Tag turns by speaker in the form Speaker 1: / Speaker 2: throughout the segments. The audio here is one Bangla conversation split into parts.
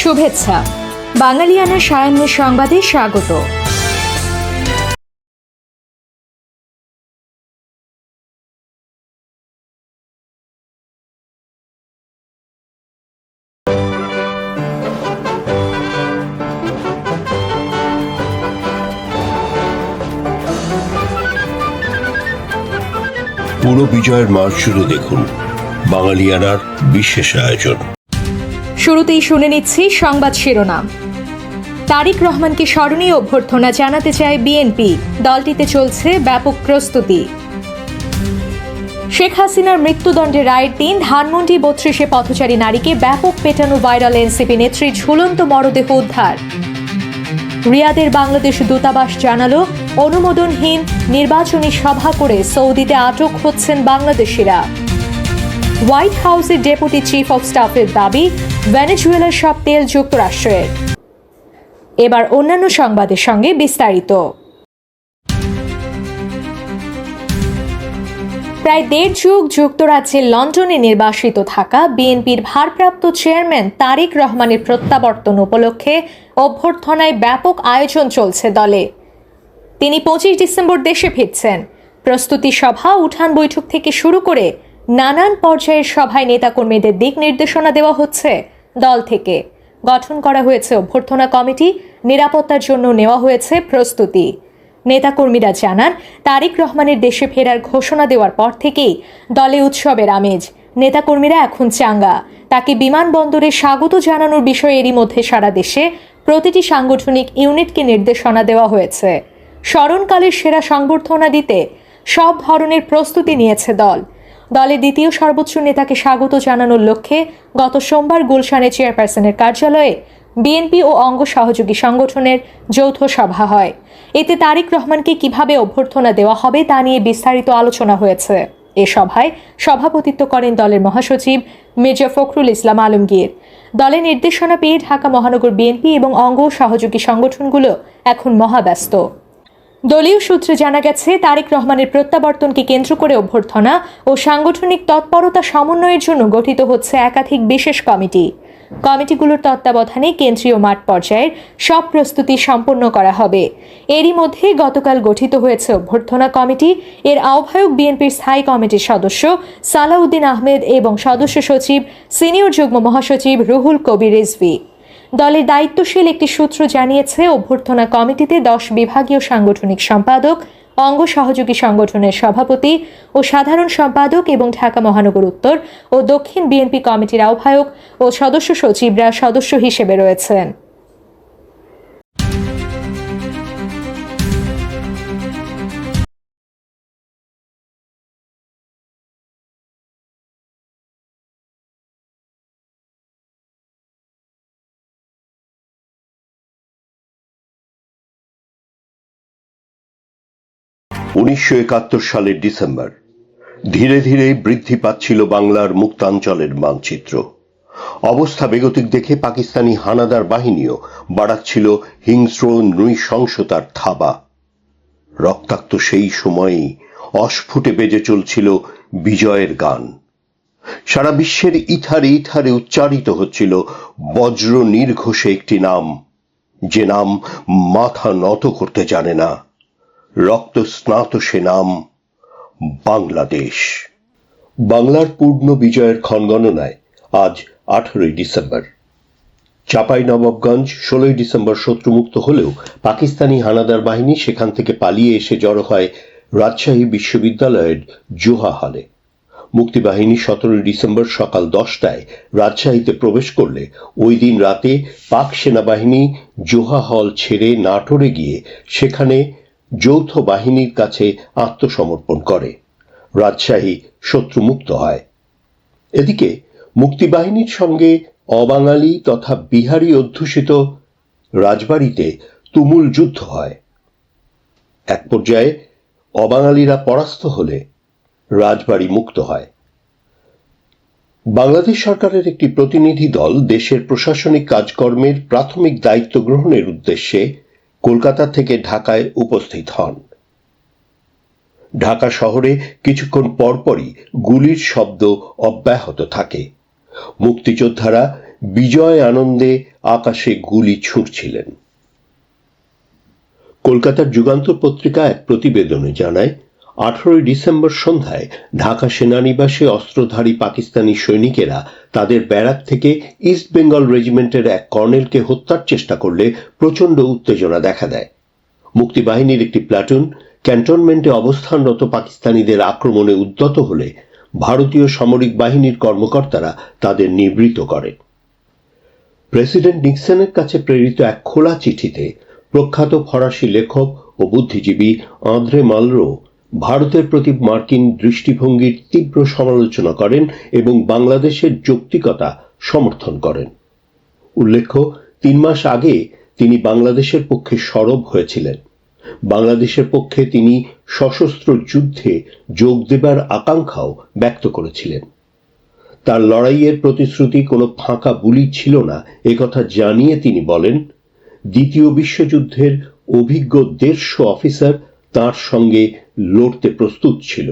Speaker 1: শুভেচ্ছা। বাঙালিয়ানা সায়াহ্নের সংবাদে স্বাগত।
Speaker 2: পুরো বিজয়ের মাস জুড়ে দেখুন বাঙালিয়ানার বিশেষ আয়োজন।
Speaker 1: শুরুতেই শুনে নিচ্ছি সংবাদ শিরোনাম। তারেক রহমানকে স্মরণীয় অভ্যর্থনা জানাতে চায় বিএনপি, দলটিতে চলছে ব্যাপক প্রস্তুতি। শেখ হাসিনার মৃত্যুদণ্ডের রায়ের দিন ধানমন্ডি ৩২-এ পথচারী নারীকে ব্যাপক পেটানো ভাইরাল এনসিপি নেত্রীর ঝুলন্ত মরদেহ উদ্ধার। রিয়াদের বাংলাদেশ দূতাবাস জানালো, অনুমোদনহীন নির্বাচনী সভা করে সৌদিতে আটক হচ্ছেন বাংলাদেশিরা। হোয়াইট হাউসের ডেপুটি চিফ অব স্টাফের দাবি, ভেনেজুয়েলার সব তেল যুক্তরাষ্ট্রের। এবার অন্যান্য সংবাদের সঙ্গে বিস্তারিত। প্রায় ১.৫ যুগ যুক্তরাজ্যের লন্ডনে নির্বাসিত থাকা বিএনপির ভারপ্রাপ্ত চেয়ারম্যান তারেক রহমানের প্রত্যাবর্তন উপলক্ষে অভ্যর্থনায় ব্যাপক আয়োজন চলছে দলে। তিনি ২৫ ডিসেম্বর দেশে ফিরছেন। প্রস্তুতি সভা, উঠান বৈঠক থেকে শুরু করে নানান পর্যায়ের সভায় নেতাকর্মীদের দিক নির্দেশনা দেওয়া হচ্ছে দল থেকে। গঠন করা হয়েছে অভ্যর্থনা কমিটি, নিরাপত্তার জন্য নেওয়া হয়েছে প্রস্তুতি। নেতাকর্মীরা জানান, তারেক রহমানের দেশে ফেরার ঘোষণা দেওয়ার পর থেকেই দলে উৎসবের আমেজ। নেতাকর্মীরা এখন চাঙ্গা। তাকে বিমানবন্দরে স্বাগত জানানোর বিষয়ে এরই মধ্যে সারা দেশে প্রতিটি সাংগঠনিক ইউনিটকে নির্দেশনা দেওয়া হয়েছে। স্মরণকালের সেরা সংবর্ধনা দিতে সব ধরনের প্রস্তুতি নিয়েছে দল। দলের দ্বিতীয় সর্বোচ্চ নেতাকে স্বাগত জানানোর লক্ষ্যে গত সোমবার গুলশানে চেয়ারপারসনের কার্যালয়ে বিএনপি ও অঙ্গ সহযোগী সংগঠনের যৌথ সভা হয়। এতে তারেক রহমানকে কিভাবে অভ্যর্থনা দেওয়া হবে তা নিয়ে বিস্তারিত আলোচনা হয়েছে। এ সভায় সভাপতিত্ব করেন দলের মহাসচিব মির্জা ফখরুল ইসলাম আলমগীর। দলের নির্দেশনা পেয়ে ঢাকা মহানগর বিএনপি এবং অঙ্গ সহযোগী সংগঠনগুলো এখন মহাব্যস্ত। দলীয় সূত্রে জানা গেছে, তারেক রহমানের প্রত্যাবর্তনকে কেন্দ্র করে অভ্যর্থনা ও সাংগঠনিক তৎপরতা সমন্বয়ের জন্য গঠিত হচ্ছে একাধিক বিশেষ কমিটি। কমিটিগুলোর তত্ত্বাবধানে কেন্দ্রীয় মাঠ পর্যায়ের সব প্রস্তুতি সম্পন্ন করা হবে। এরই মধ্যে গতকাল গঠিত হয়েছে অভ্যর্থনা কমিটি। এর আহ্বায়ক বিএনপির স্থায়ী কমিটির সদস্য সালাউদ্দিন আহমেদ এবং সদস্য সচিব সিনিয়র যুগ্ম মহাসচিব রুহুল কবির রিজভী। দলের দায়িত্বশীল একটি সূত্র জানিয়েছে, অভ্যর্থনা কমিটিতে ১০ বিভাগীয় সাংগঠনিক সম্পাদক, অঙ্গ সহযোগী সংগঠনের সভাপতি ও সাধারণ সম্পাদক এবং ঢাকা মহানগর উত্তর ও দক্ষিণ বিএনপি কমিটির আহ্বায়ক ও সদস্য সচিবরা সদস্য হিসেবে রয়েছেন।
Speaker 2: উনিশশো ৭১ সালের ডিসেম্বর। ধীরে ধীরে বৃদ্ধি পাচ্ছিল বাংলার মুক্তাঞ্চলের মানচিত্র। অবস্থা বেগতিক দেখে পাকিস্তানি হানাদার বাহিনীও বাড়াচ্ছিল হিংস্র নৃশংসতার থাবা। রক্তাক্ত সেই সময়েই অস্ফুটে বেজে চলছিল বিজয়ের গান। সারা বিশ্বের ইথারে ইথারে উচ্চারিত হচ্ছিল বজ্র নির্ঘোষে একটি নাম, যে নাম মাথা নত করতে জানে না। রক্ত স্নাত সে নাম বাংলাদেশ। বাংলার পূর্ণ বিজয়ের ক্ষণগণনায় আজ 18 ডিসেম্বর। চাঁপাইনবাবগঞ্জ 16 ডিসেম্বর শত্রুমুক্ত হলেও পাকিস্তানি হানাদার বাহিনী সেখান থেকে পালিয়ে এসে জড়ো হয় রাজশাহী বিশ্ববিদ্যালয়ের জোহা হলে। মুক্তিবাহিনী 17 ডিসেম্বর সকাল 10টায় রাজশাহীতে প্রবেশ করলে ওই দিন রাতে পাক সেনাবাহিনী জোহা হল ছেড়ে নাটোরে গিয়ে সেখানে যৌথ বাহিনীর কাছে আত্মসমর্পণ করে। রাজশাহী শত্রুমুক্ত হয়। এদিকে মুক্তিবাহিনীর সঙ্গে অবাঙালি তথা বিহারি অধ্যুষিত রাজবাড়িতে তুমুল যুদ্ধ হয়। এক পর্যায়ে অবাঙালিরা পরাস্ত হলে রাজবাড়ি মুক্ত হয়। বাংলাদেশ সরকারের একটি প্রতিনিধি দল দেশের প্রশাসনিক কাজকর্মের প্রাথমিক দায়িত্ব গ্রহণের উদ্দেশ্যে কলকাতা থেকে ঢাকায় উপস্থিত হন। ঢাকা শহরে কিছুক্ষণ পরপরই গুলির শব্দ অব্যাহত থাকে। মুক্তিযোদ্ধারা বিজয় আনন্দে আকাশে গুলি ছুঁড়ছিলেন। কলকাতার যুগান্তর পত্রিকা এক প্রতিবেদনে জানায়, 18 ডিসেম্বর সন্ধ্যায় ঢাকা সেনানিবাসে অস্ত্রধারী পাকিস্তানি সৈনিকেরা তাদের ব্যারাক থেকে ইস্ট বেঙ্গল রেজিমেন্টের এক কর্নেলকে হত্যার চেষ্টা করলে প্রচণ্ড উত্তেজনা দেখা দেয়। মুক্তিবাহিনীর একটি প্লাটুন ক্যান্টনমেন্টে অবস্থানরত পাকিস্তানিদের আক্রমণে উদ্যত হলে ভারতীয় সামরিক বাহিনীর কর্মকর্তারা তাদের নিবৃত করে। প্রেসিডেন্ট নিক্সনের কাছে প্রেরিত এক খোলা চিঠিতে প্রখ্যাত ফরাসি লেখক ও বুদ্ধিজীবী আন্দ্রে মালরো ভারতের প্রতি মার্কিন দৃষ্টিভঙ্গির তীব্র সমালোচনা করেন এবং বাংলাদেশের যৌক্তিকতা সমর্থন করেন। উল্লেখ্য, 3 মাস আগে তিনি বাংলাদেশের পক্ষে সরব হয়েছিলেন। বাংলাদেশের পক্ষে তিনি সশস্ত্র যুদ্ধে যোগ দেবার আকাঙ্ক্ষাও ব্যক্ত করেছিলেন। তার লড়াইয়ের প্রতিশ্রুতি কোনো ফাঁকা বুলি ছিল না একথা জানিয়ে তিনি বলেন, দ্বিতীয় বিশ্বযুদ্ধের অভিজ্ঞ 150 অফিসার তার সঙ্গে লড়তে প্রস্তুত ছিল।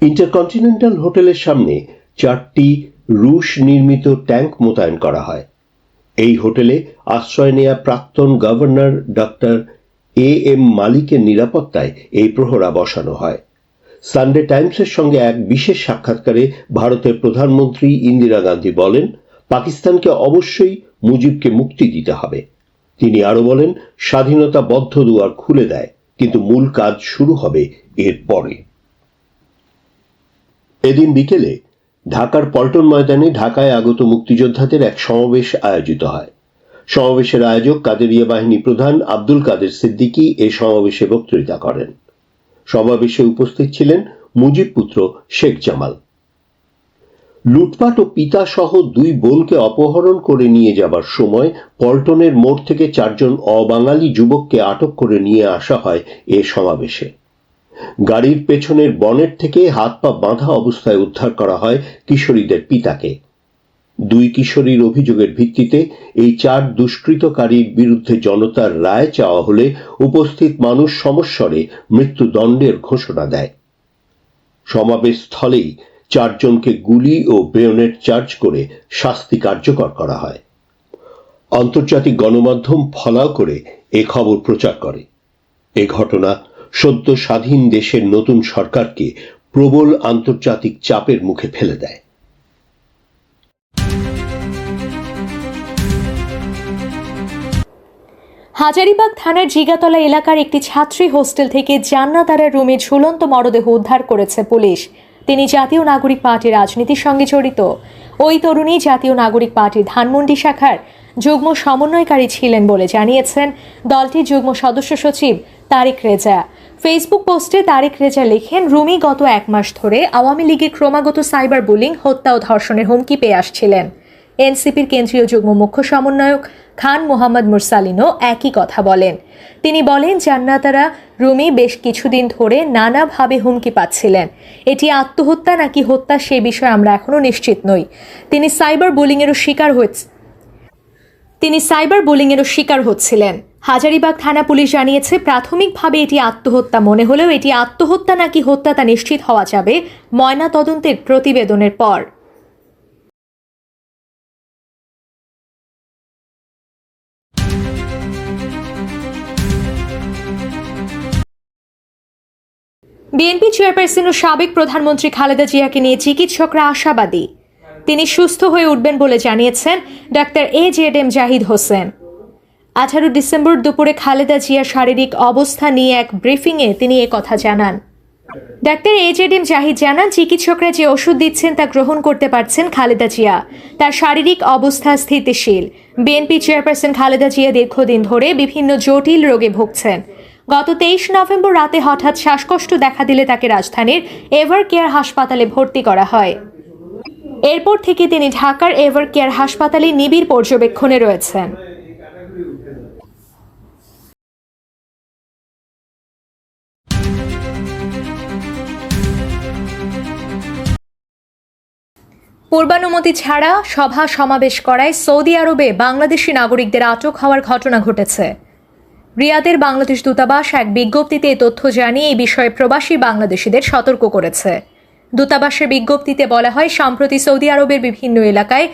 Speaker 2: ইন্টারকন্টিনেন্টাল হোটেলের সামনে 4টি রুশ নির্মিত ট্যাঙ্ক মোতায়েন করা হয়। এই হোটেলে আশ্রয় নেয়া প্রাক্তন গভর্নর ডক্টর এম মালিকের নিরাপত্তায় এই প্রহরা বসানো হয়। সানডে টাইমসের সঙ্গে এক বিশেষ সাক্ষাৎকারে ভারতের প্রধানমন্ত্রী ইন্দিরা গান্ধী বলেন, পাকিস্তানকে অবশ্যই মুজিবকে মুক্তি দিতে হবে। তিনি আরো বলেন, স্বাধীনতা বদ্ধ দুয়ার খুলে দেয়, কিন্তু মূল কাজ শুরু হবে এর পরে। এদিন বিকেলে ঢাকার পল্টন ময়দানে ঢাকায় আগত মুক্তিযোদ্ধাদের এক সমাবেশ আয়োজিত হয়। সমাবেশের আয়োজক কাদেরিয়া বাহিনী প্রধান আব্দুল কাদের সিদ্দিকী এই সমাবেশে বক্তৃতা করেন। সমাবেশে উপস্থিত ছিলেন মুজিব পুত্র শেখ জামাল। লুটপাট ও পিতা সহ 2 বোনকে অপহরণ করে নিয়ে যাবার সময় পল্টনের মোড় থেকে 4 জন অবাঙালি যুবককে আটক করে নিয়ে আসা হয় এ সমাবেশে। গাড়ির পেছনের বনেট থেকে হাত পা বাঁধা অবস্থায় উদ্ধার করা হয় কিশোরীদের পিতাকে। 2 কিশোরীর অভিযোগের ভিত্তিতে এই 4 দুষ্কৃতকারীর বিরুদ্ধে জনতার রায় চাওয়া হলে উপস্থিত মানুষ সমস্বরে মৃত্যুদণ্ডের ঘোষণা দেয়। সমাবেশ স্থলেই 4 জনকে গুলি ও বেয়োনেট চার্জ করে শাস্তি কার্যকর করা হয়। আন্তর্জাতিক গণমাধ্যম ফলাও করে এ খবর প্রচার করে। এ ঘটনা সদ্য স্বাধীন দেশের নতুন সরকারকে প্রবল আন্তর্জাতিক চাপের মুখে ফেলে দেয়।
Speaker 1: হাজারীবাগ থানার জিগাতলা এলাকার একটি ছাত্রী হোস্টেল থেকে জান্নাতারার রুমে ঝুলন্ত মরদেহ উদ্ধার করেছে পুলিশ। তিনি জাতীয় নাগরিক পার্টির রাজনীতির সঙ্গে জড়িত। ওই তরুণী জাতীয় নাগরিক পার্টির ধানমন্ডি শাখার যুগ্ম সমন্বয়কারী ছিলেন বলে জানিয়েছেন দলটির যুগ্ম সদস্য সচিব তারিক রেজা। ফেসবুক পোস্টে তারিক রেজা লেখেন, রুমি গত 1 মাস ধরে আওয়ামী লীগের ক্রমাগত সাইবার বুলিং, হত্যা ও ধর্ষণের হুমকি পেয়ে আসছিলেন। এনসিপির কেন্দ্রীয় যুগ্ম মুখ্য সমন্বয়ক খান মোহাম্মদ মুরসালিনও একই কথা বলেন। তিনি বলেন, জান্নাতারা রুমি বেশ কিছুদিন ধরে নানাভাবে হুমকি পাচ্ছিলেন। এটি আত্মহত্যা নাকি হত্যা সে বিষয়ে আমরা এখনো নিশ্চিত নই। তিনি সাইবার বুলিংয়েরও শিকার হচ্ছিলেন। হাজারীবাগ থানা পুলিশ জানিয়েছে, প্রাথমিকভাবে এটি আত্মহত্যা মনে হলেও এটি আত্মহত্যা নাকি হত্যা তা নিশ্চিত হওয়া যাবে ময়নাতদন্তের প্রতিবেদনের পর। বিএনপি চেয়ারপারসন ও সাবেক প্রধানমন্ত্রী খালেদা জিয়াকে নিয়ে চিকিৎসকরা আশাবাদী। তিনি সুস্থ হয়ে উঠবেন বলে জানিয়েছেন doctor AJM Zahid Hossain. 18 December দুপুরে খালেদা জিয়ার শারীরিক অবস্থা নিয়ে এক ব্রিফিংয়ে তিনি কথা জানান। ডাক্তার AJM জাহিদ জানান, চিকিৎসকরা যে ওষুধ দিচ্ছেন তা গ্রহণ করতে পারছেন খালেদা জিয়া। তার শারীরিক অবস্থা স্থিতিশীল। বিএনপি চেয়ারপারসন খালেদা জিয়া দীর্ঘদিন ধরে বিভিন্ন জটিল রোগে ভুগছেন। গত 23 নভেম্বর রাতে হঠাৎ শ্বাসকষ্ট দেখা দিলে তাকে রাজধানীর এভার কেয়ার হাসপাতালে ভর্তি করা হয়। এরপর থেকে তিনি ঢাকার এভার কেয়ার হাসপাতালে নিবিড় পর্যবেক্ষণে রয়েছেন। পূর্বানুমতি ছাড়া সভা সমাবেশ করায় সৌদি আরবে বাংলাদেশি নাগরিকদের আটক হওয়ার ঘটনা ঘটেছে। রিয়াদের বাংলাদেশ দূতাবাস এক বিজ্ঞপ্তিতে এই তথ্য জানিয়ে এই বিষয়ে প্রবাসী বাংলাদেশিদের সতর্ক করেছে। দূতাবাসের বিজ্ঞপ্তিতে বলা হয়, সম্প্রতি সৌদি আরবের বিভিন্ন এলাকায়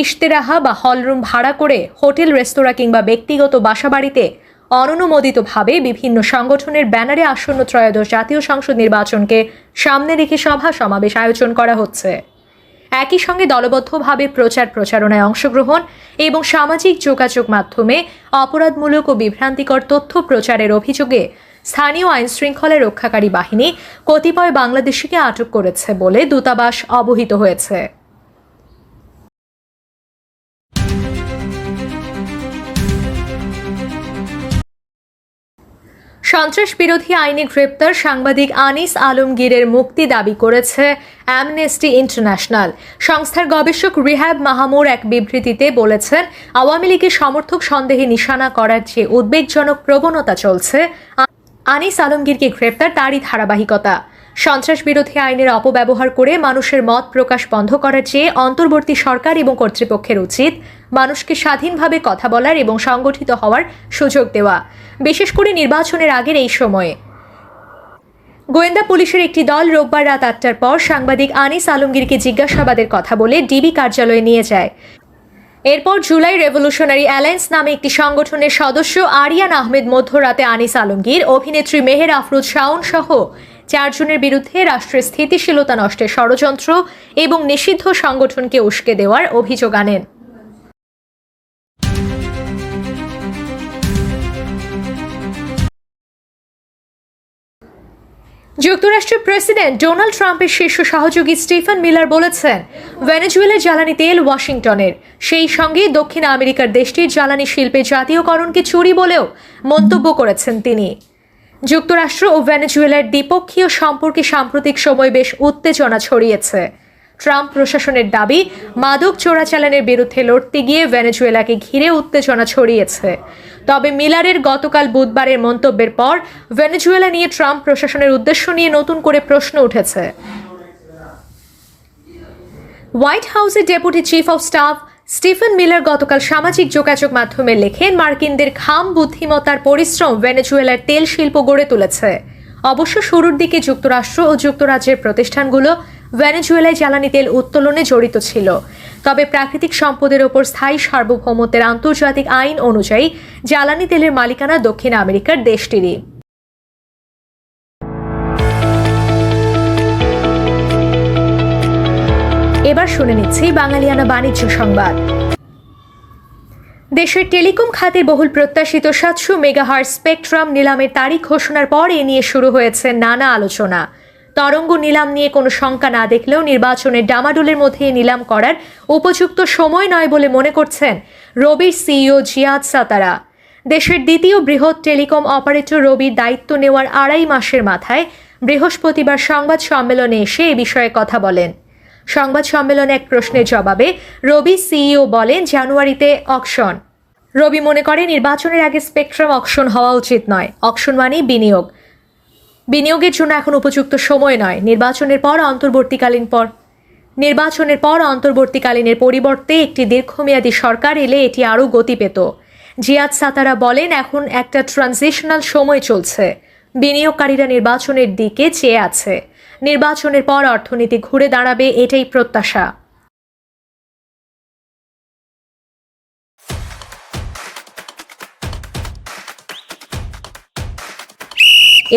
Speaker 1: ইশতেরাহা বা হলরুম ভাড়া করে হোটেল, রেস্তোরাঁ কিংবা ব্যক্তিগত বাসাবাড়িতে অননুমোদিতভাবে বিভিন্ন সংগঠনের ব্যানারে আসন্ন ত্রয়োদশ জাতীয় সংসদ নির্বাচনকে সামনে রেখে সভা সমাবেশ আয়োজন করা হচ্ছে। একই সঙ্গে দলবদ্ধভাবে প্রচারণায় অংশগ্রহণ এবং সামাজিক যোগাযোগ মাধ্যমে অপরাধমূলক ও বিভ্রান্তিকর তথ্য প্রচারের অভিযোগে স্থানীয় আইন শৃঙ্খলা রক্ষাকারী বাহিনী কতিপয় বাংলাদেশিকে আটক করেছে বলে দূতাবাস অবহিত হয়েছে। সন্ত্রাস বিরোধী আইনে গ্রেপ্তার সাংবাদিক আনিস আলমগীরের মুক্তি দাবি করেছে অ্যামনেস্টি ইন্টারন্যাশনাল। সংস্থার গবেষক রিহাব মাহমুর এক বিবৃতিতে বলেছেন, আওয়ামী লীগের সমর্থক সন্দেহে নিশানা করার যে উদ্বেগজনক প্রবণতা চলছে, আনিস আলমগীরকে গ্রেপ্তার তারই ধারাবাহিকতা। সন্ত্রাস বিরোধী আইনের অপব্যবহার করে মানুষের মত প্রকাশ বন্ধ করার চেয়ে অন্তর্বর্তী সরকার এবং কর্তৃপক্ষের উচিত মানুষকে স্বাধীনভাবে কথা বলার এবং সংগঠিত হওয়ার সুযোগ দেওয়া, বিশেষ করে নির্বাচনের আগের এই সময়ে। গোয়েন্দা পুলিশের একটি দল রোববার রাত ৮টার পর সাংবাদিক আনিস আলমগীরকে জিজ্ঞাসাবাদের কথা বলে ডিবি কার্যালয়ে নিয়ে যায়। এরপর জুলাই রেভলিউশনারি অ্যালায়েন্স নামে একটি সংগঠনের সদস্য আরিয়ান আহমেদ মধ্যরাতে আনিস আলমগীর, অভিনেত্রী মেহের আফরোজ শাওন সহ 4 জনের বিরুদ্ধে রাষ্ট্রের স্থিতিশীলতা নষ্টের ষড়যন্ত্র এবং নিষিদ্ধ সংগঠনকে উস্কে দেওয়ার অভিযোগ আনেন। যুক্তরাষ্ট্রের প্রেসিডেন্ট ডোনাল্ড ট্রাম্পের শীর্ষ সহযোগী স্টিফেন মিলার বলেছেন, ভেনেজুয়েলার জ্বালানি তেল ওয়াশিংটনের, সেই সঙ্গে দক্ষিণ আমেরিকার দেশটির জ্বালানি শিল্পের জাতীয়করণকে চুরি বলেও মন্তব্য করেছেন তিনি। যুক্তরাষ্ট্র ও ভেনেজুয়েলার দ্বিপক্ষীয় সম্পর্কে সাম্প্রতিক সময় বেশ উত্তেজনা ছড়িয়েছে। ট্রাম্প প্রশাসনের দাবি, মাদক চোরাচালানের বিরুদ্ধে লড়তে গিয়ে ভেনেজুয়েলাকে ঘিরে উত্তেজনা ছড়িয়েছে। তবে মিলারের গতকাল বুধবারের মন্তব্যের পর ভেনেজুয়েলা নিয়ে ট্রাম্প প্রশাসনের উদ্দেশ্য নিয়ে নতুন করে প্রশ্ন উঠেছে। হোয়াইট হাউসের deputy chief of staff Stephen Miller গতকাল সামাজিক যোগাযোগ মাধ্যমে লেখেন, মার্কিনদের খাম বুদ্ধিমত্তার পরিশ্রম ভেনেজুয়েলার তেল শিল্প গড়ে তুলেছে। অবশ্য শুরুর দিকে যুক্তরাষ্ট্র ও যুক্তরাজ্যের প্রতিষ্ঠানগুলো ভেনেজুয়েলায় জ্বালানি তেল উত্তোলনে জড়িত ছিল। তবে প্রাকৃতিক সম্পদের ওপর স্থায়ী সার্বভৌমত্বের আন্তর্জাতিক আইন অনুযায়ী জ্বালানি তেলের মালিকানা দক্ষিণ আমেরিকার দেশটিরই। এবার শুনে নিচ্ছি বাঙালিয়ানা বাণিজ্য সংবাদ। দেশের টেলিকম খাতের বহুল প্রত্যাশিত 700 মেগাহার্জ স্পেকট্রাম নিলামের তারিখ ঘোষণার পর এ নিয়ে শুরু হয়েছে নানা আলোচনা। তরঙ্গ নিলাম নিয়ে কোনো শঙ্কা না দেখলেও নির্বাচনের ডামাডোলের মধ্যে নিলাম করার উপযুক্ত সময় নয় বলে মনে করছেন রবির সিইও জিয়াদ সাতারা। দেশের দ্বিতীয় বৃহৎ টেলিকম অপারেটর রবির দায়িত্ব নেওয়ার 2.5 মাসের মাথায় বৃহস্পতিবার সংবাদ সম্মেলনে এসে এ বিষয়ে কথা বলেন। সংবাদ সম্মেলনে এক প্রশ্নের জবাবে রবি সিইও বলেন, জানুয়ারিতে অকশন। রবি মনে করে নির্বাচনের আগে স্পেকট্রাম অকশন হওয়া উচিত নয়। অকশন মানেই বিনিয়োগের জন্য এখন উপযুক্ত সময় নয়। নির্বাচনের পর অন্তর্বর্তীকালীনের পরিবর্তে একটি দীর্ঘমেয়াদী সরকার এলে এটি আরও গতি পেত। জিয়াদ সাতারা বলেন, এখন একটা ট্রানজিশনাল সময় চলছে। বিনিয়োগকারীরা নির্বাচনের দিকে চেয়ে আছে। নির্বাচনের পর অর্থনীতি ঘুরে দাঁড়াবে, এটাই প্রত্যাশা।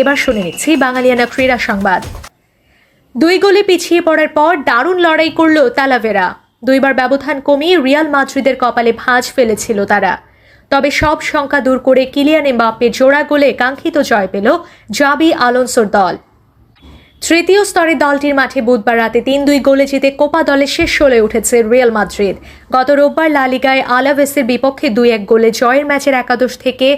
Speaker 1: এবার শুনে নিচ্ছি বাঙালিয়ানা ক্রীড়া সংবাদ। 2 গোলে পিছিয়ে পড়ার পর দারুণ লড়াই করল তালাভেরা। 2বার ব্যবধান কমিয়ে রিয়াল মাদ্রিদের কপালে ভাঁজ ফেলেছিল তারা। তবে সব শঙ্কা দূর করে কিলিয়ান এমবাপ্পের জোড়া গোলে কাঙ্ক্ষিত জয় পেল জাবি আলোনসোর দল। তৃতীয় স্তরের দলটির মাঠে বুধবার রাতে 3-2 গোলে জিতে কোপা দলে শেষ 16 উঠেছে রিয়াল মাদ্রিদ। গত রোববার লা লিগায় আলাভেসের বিপক্ষে 2-1 গোলে জয়ের ম্যাচের একাদশ থেকে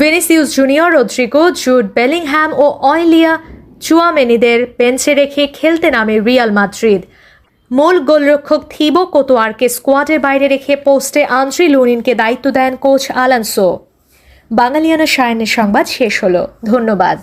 Speaker 1: Vinicius Junior, Rodrygo, Jude Bellingham ও অয়লিয়া চুয়ামেনিদের বেঞ্চে রেখে খেলতে নামে রিয়াল মাদ্রিদ। মূল গোলরক্ষক থিবো কোতোয়ারকে স্কোয়াডের বাইরে রেখে পোস্টে আন্দ্রি লুনিনকে দায়িত্ব দেন কোচ আলানসো। বাঙালিয়ানা সায়নের সংবাদ শেষ হলো। ধন্যবাদ।